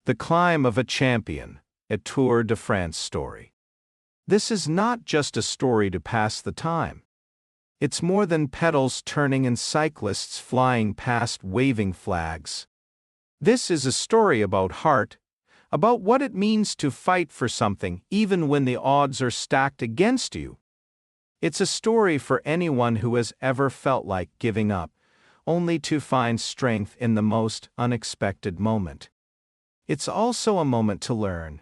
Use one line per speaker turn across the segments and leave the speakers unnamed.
The Climb of a Champion, a Tour de France story. This is not just a story to pass the time. It's more than pedals turning and cyclists flying past waving flags. This is a story about heart, about what it means to fight for something even when the odds are stacked against you. It's a story for anyone who has ever felt like giving up, only to find strength in the most unexpected moment. It's also a moment to learn.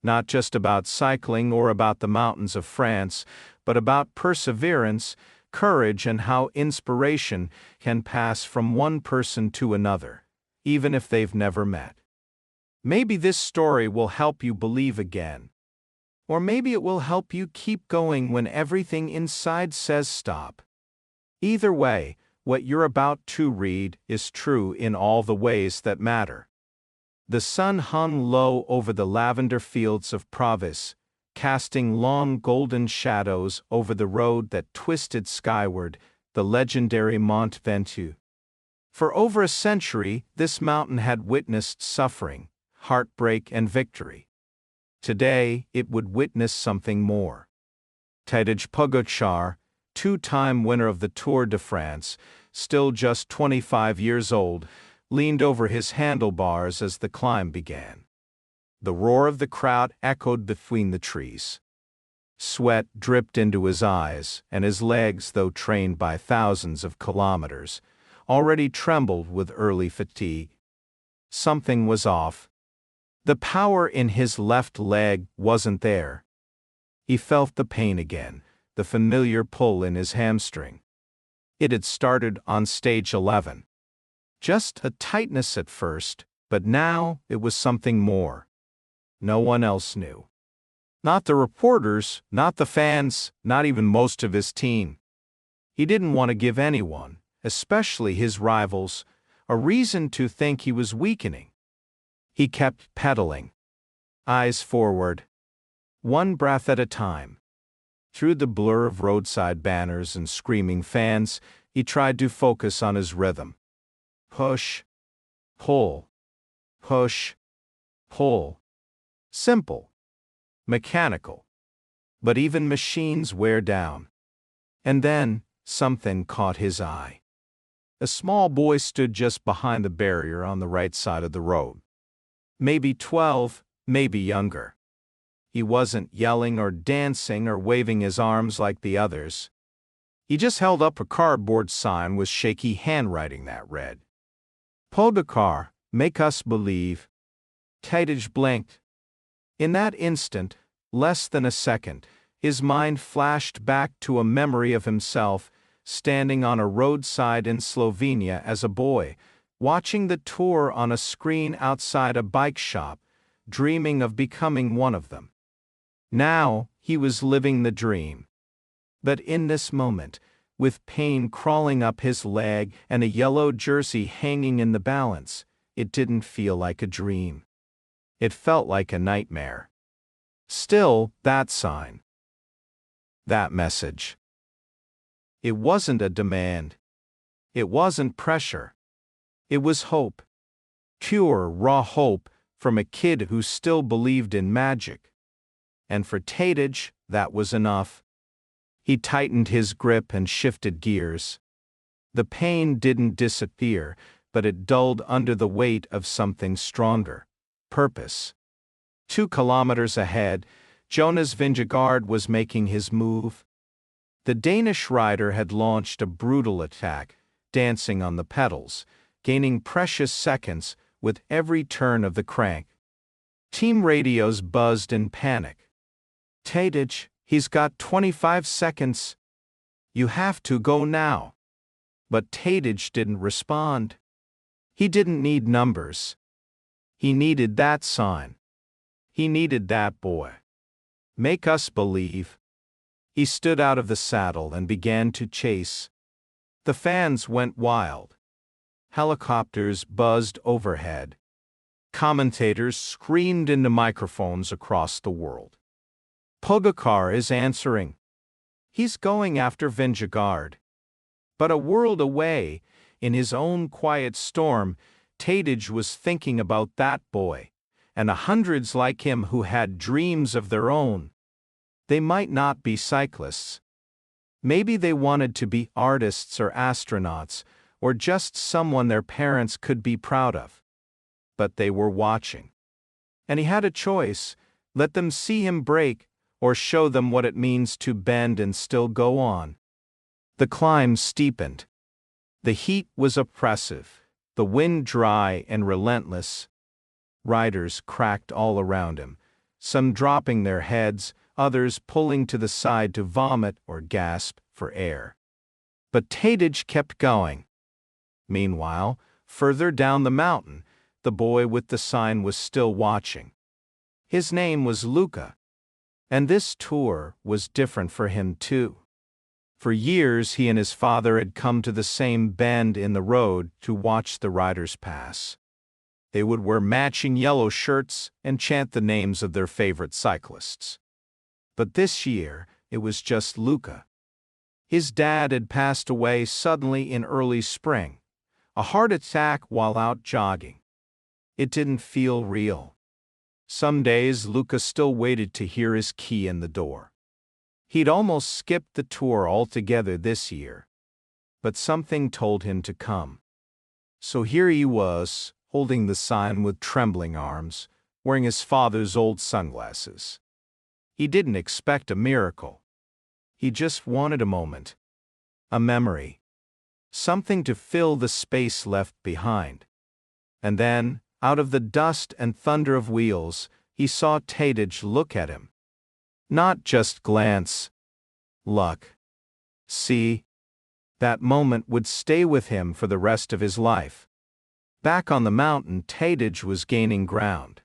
Not just about cycling or about the mountains of France, but about perseverance, courage, and how inspiration can pass from one person to another, even if they've never met. Maybe this story will help you believe again. Or maybe it will help you keep going when everything inside says stop. Either way, what you're about to read is true in all the ways that matter. The sun hung low over the lavender fields of Provence, casting long golden shadows over the road that twisted skyward, the legendary Mont Ventoux. For over a century, this mountain had witnessed suffering, heartbreak, and victory. Today, it would witness something more. Tadej Pogačar, two-time winner of the Tour de France, still just 25 years old, leaned over his handlebars as the climb began. The roar of the crowd echoed between the trees. Sweat dripped into his eyes, and his legs, though trained by thousands of kilometers, already trembled with early fatigue. Something was off. The power in his left leg wasn't there. He felt the pain again, the familiar pull in his hamstring. It had started on stage 11. Just a tightness at first, but now it was something more. No one else knew. Not the reporters, not the fans, not even most of his team. He didn't want to give anyone, especially his rivals, a reason to think he was weakening. He kept pedaling. Eyes forward. One breath at a time. Through the blur of roadside banners and screaming fans, he tried to focus on his rhythm. Push. Pull. Push. Pull. Simple. Mechanical. But even machines wear down. And then, something caught his eye. A small boy stood just behind the barrier on the right side of the road. Maybe 12, maybe younger. He wasn't yelling or dancing or waving his arms like the others. He just held up a cardboard sign with shaky handwriting that read, "Pogačar, make us believe." Tadej blinked. In that instant, less than a second, his mind flashed back to a memory of himself standing on a roadside in Slovenia as a boy, watching the tour on a screen outside a bike shop, dreaming of becoming one of them. Now, he was living the dream. But in this moment, with pain crawling up his leg and a yellow jersey hanging in the balance, it didn't feel like a dream. It felt like a nightmare. Still, that sign. That message. It wasn't a demand. It wasn't pressure. It was hope. Pure, raw hope from a kid who still believed in magic. And for Tadej, that was enough. He tightened his grip and shifted gears. The pain didn't disappear, but it dulled under the weight of something stronger. Purpose. 2 kilometers ahead, Jonas Vingegaard was making his move. The Danish rider had launched a brutal attack, dancing on the pedals, gaining precious seconds with every turn of the crank. Team radios buzzed in panic. "Tadej, he's got 25 seconds. You have to go now." But Tadej didn't respond. He didn't need numbers. He needed that sign. He needed that boy. Make us believe. He stood out of the saddle and began to chase. The fans went wild. Helicopters buzzed overhead. Commentators screamed into microphones across the world. Pogačar is answering. He's going after Vingegaard. But a world away, in his own quiet storm, Tadej was thinking about that boy, and hundreds like him who had dreams of their own. They might not be cyclists. Maybe they wanted to be artists or astronauts, or just someone their parents could be proud of. But they were watching. And he had a choice: let them see him break, or show them what it means to bend and still go on. The climb steepened. The heat was oppressive, the wind dry and relentless. Riders cracked all around him, some dropping their heads, others pulling to the side to vomit or gasp for air. But Tadej kept going. Meanwhile, further down the mountain, the boy with the sign was still watching. His name was Luca. And this tour was different for him too. For years he and his father had come to the same bend in the road to watch the riders pass. They would wear matching yellow shirts and chant the names of their favorite cyclists. But this year, it was just Luca. His dad had passed away suddenly in early spring, a heart attack while out jogging. It didn't feel real. Some days Luca still waited to hear his key in the door. He'd almost skipped the tour altogether this year. But something told him to come. So here he was, holding the sign with trembling arms, wearing his father's old sunglasses. He didn't expect a miracle. He just wanted a moment. A memory. Something to fill the space left behind. And then, out of the dust and thunder of wheels, he saw Tadej look at him. Not just glance. Look. See? That moment would stay with him for the rest of his life. Back on the mountain, Tadej was gaining ground.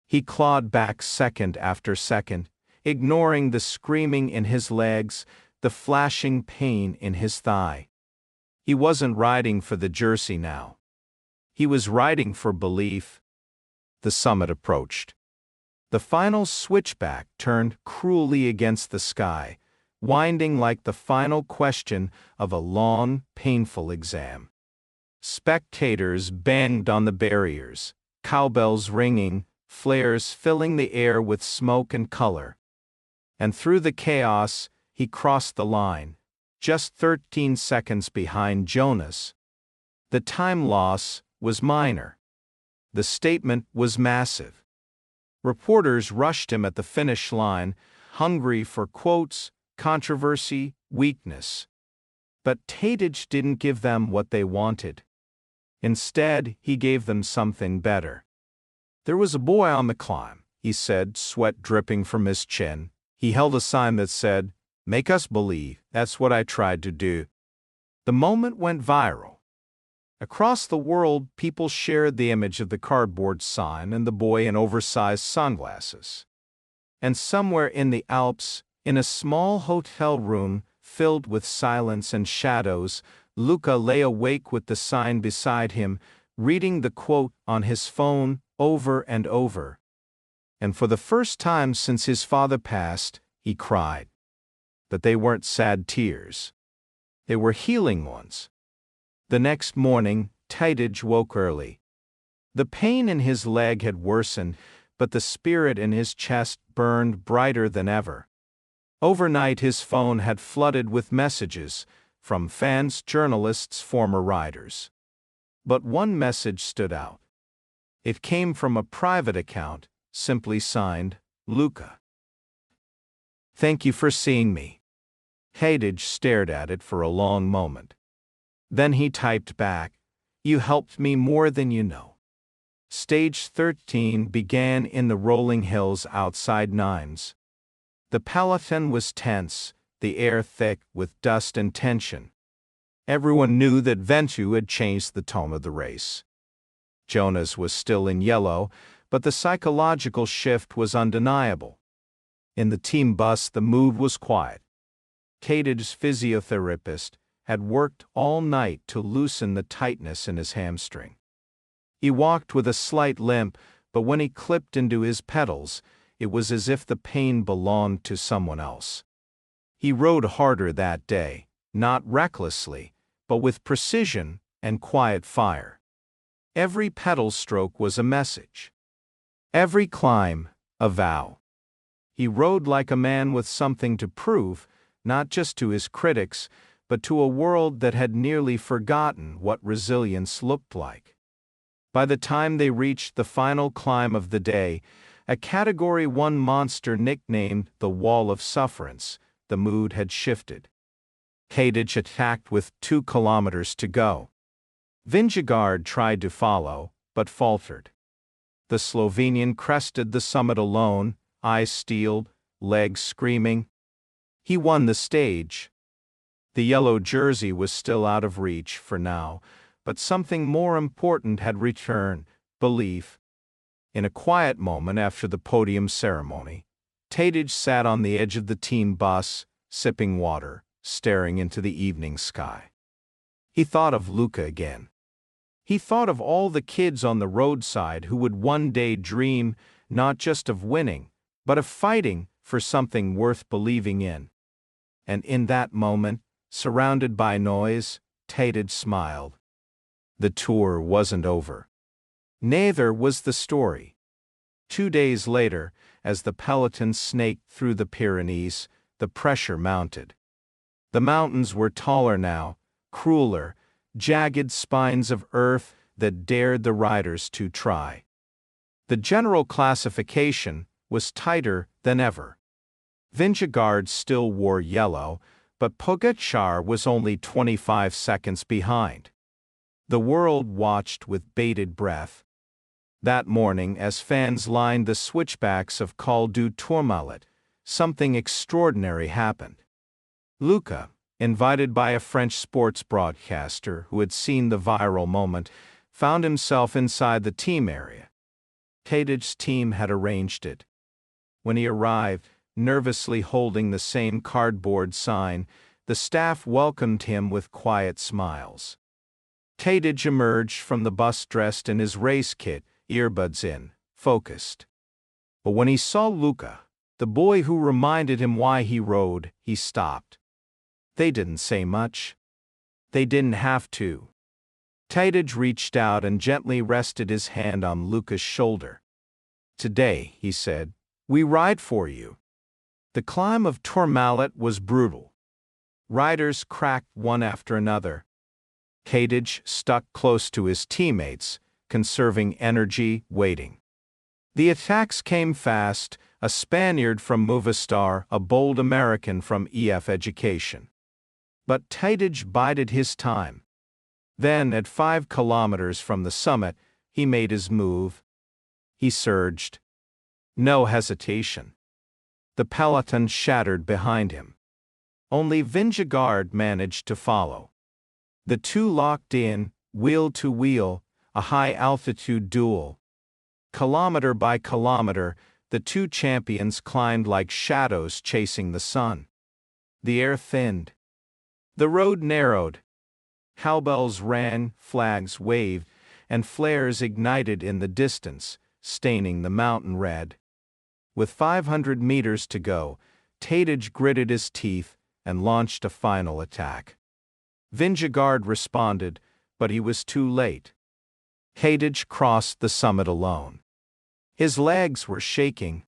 He clawed back second after second, ignoring the screaming in his legs, the flashing pain in his thigh. He wasn't riding for the jersey now. He was riding for belief. The summit approached. The final switchback turned cruelly against the sky, winding like the final question of a long, painful exam. Spectators banged on the barriers, cowbells ringing, flares filling the air with smoke and color. And through the chaos, he crossed the line, just 13 seconds behind Jonas. The time loss was minor. The statement was massive. Reporters rushed him at the finish line, hungry for quotes, controversy, weakness. But Tadej didn't give them what they wanted. Instead, he gave them something better. There was a boy on the climb, he said, sweat dripping from his chin. He held a sign that said, "Make us believe, that's what I tried to do." The moment went viral. Across the world, people shared the image of the cardboard sign and the boy in oversized sunglasses. And somewhere in the Alps, in a small hotel room filled with silence and shadows, Luca lay awake with the sign beside him, reading the quote on his phone over and over. And for the first time since his father passed, he cried. But they weren't sad tears. They were healing ones. The next morning, Tadej woke early. The pain in his leg had worsened, but the spirit in his chest burned brighter than ever. Overnight his phone had flooded with messages, from fans, journalists, former riders. But one message stood out. It came from a private account, simply signed, Luca. "Thank you for seeing me." Tadej stared at it for a long moment. Then he typed back, "You helped me more than you know." Stage 13 began in the rolling hills outside Nimes. The peloton was tense, the air thick with dust and tension. Everyone knew that Ventu had changed the tone of the race. Jonas was still in yellow, but the psychological shift was undeniable. In the team bus, the mood was quiet. Tadej's physiotherapist had worked all night to loosen the tightness in his hamstring. He walked with a slight limp, but when he clipped into his pedals, it was as if the pain belonged to someone else. He rode harder that day, not recklessly, but with precision and quiet fire. Every pedal stroke was a message. Every climb, a vow. He rode like a man with something to prove, not just to his critics, but to a world that had nearly forgotten what resilience looked like. By the time they reached the final climb of the day, a Category 1 monster nicknamed the Wall of Sufferance, the mood had shifted. Tadej attacked with 2 kilometers to go. Vingegaard tried to follow, but faltered. The Slovenian crested the summit alone, eyes steeled, legs screaming. He won the stage. The yellow jersey was still out of reach for now, but something more important had returned: belief. In a quiet moment after the podium ceremony, Tadej sat on the edge of the team bus, sipping water, staring into the evening sky. He thought of Luka again. He thought of all the kids on the roadside who would one day dream not just of winning, but of fighting for something worth believing in. And in that moment, surrounded by noise, Tadej smiled. The tour wasn't over. Neither was the story. 2 days later, as the peloton snaked through the Pyrenees, the pressure mounted. The mountains were taller now, crueler, jagged spines of earth that dared the riders to try. The general classification was tighter than ever. Vingegaard still wore yellow, but Pogačar was only 25 seconds behind. The world watched with bated breath. That morning, as fans lined the switchbacks of Col du Tourmalet, something extraordinary happened. Luka, invited by a French sports broadcaster who had seen the viral moment, found himself inside the team area. Tadej's team had arranged it. When he arrived, nervously holding the same cardboard sign, the staff welcomed him with quiet smiles. Tadej emerged from the bus dressed in his race kit, earbuds in, focused. But when he saw Luka, the boy who reminded him why he rode, he stopped. They didn't say much. They didn't have to. Tadej reached out and gently rested his hand on Luka's shoulder. "Today," he said, "we ride for you." The climb of Tourmalet was brutal. Riders cracked one after another. Tadej stuck close to his teammates, conserving energy, waiting. The attacks came fast, a Spaniard from Movistar, a bold American from EF Education. But Tadej bided his time. Then, at 5 kilometers from the summit, he made his move. He surged. No hesitation. The peloton shattered behind him. Only Vingegaard managed to follow. The two locked in, wheel to wheel, a high-altitude duel. Kilometer by kilometer, the two champions climbed like shadows chasing the sun. The air thinned. The road narrowed. Cowbells rang, flags waved, and flares ignited in the distance, staining the mountain red. With 500 meters to go, Tadej gritted his teeth and launched a final attack. Vingegaard responded, but he was too late. Tadej crossed the summit alone. His legs were shaking.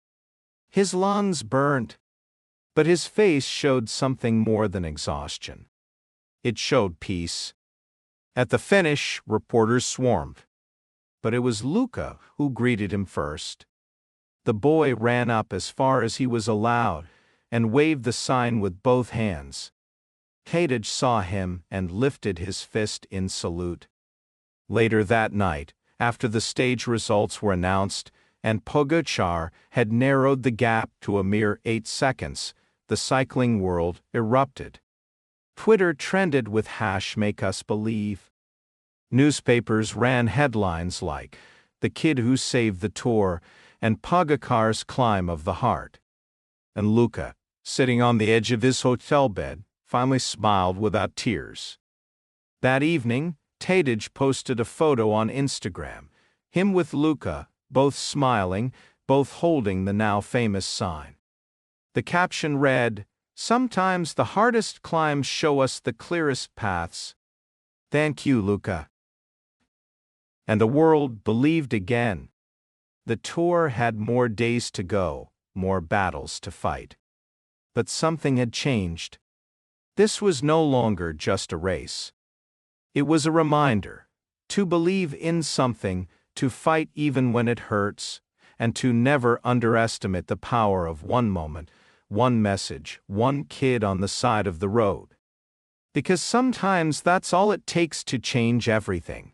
His lungs burnt. But his face showed something more than exhaustion. It showed peace. At the finish, reporters swarmed. But it was Luka who greeted him first. The boy ran up as far as he was allowed and waved the sign with both hands. Tadej saw him and lifted his fist in salute. Later that night, after the stage results were announced and Pogačar had narrowed the gap to a mere 8 seconds, the cycling world erupted. Twitter trended with #MakeUsBelieve. Newspapers ran headlines like "The Kid Who Saved the Tour" and "Pogačar's Climb of the Heart." And Luka, sitting on the edge of his hotel bed, finally smiled without tears. That evening, Tadej posted a photo on Instagram, him with Luka, both smiling, both holding the now famous sign. The caption read, "Sometimes the hardest climbs show us the clearest paths. Thank you, Luka." And the world believed again. The tour had more days to go, more battles to fight. But something had changed. This was no longer just a race. It was a reminder to believe in something, to fight even when it hurts, and to never underestimate the power of one moment, one message, one kid on the side of the road. Because sometimes that's all it takes to change everything.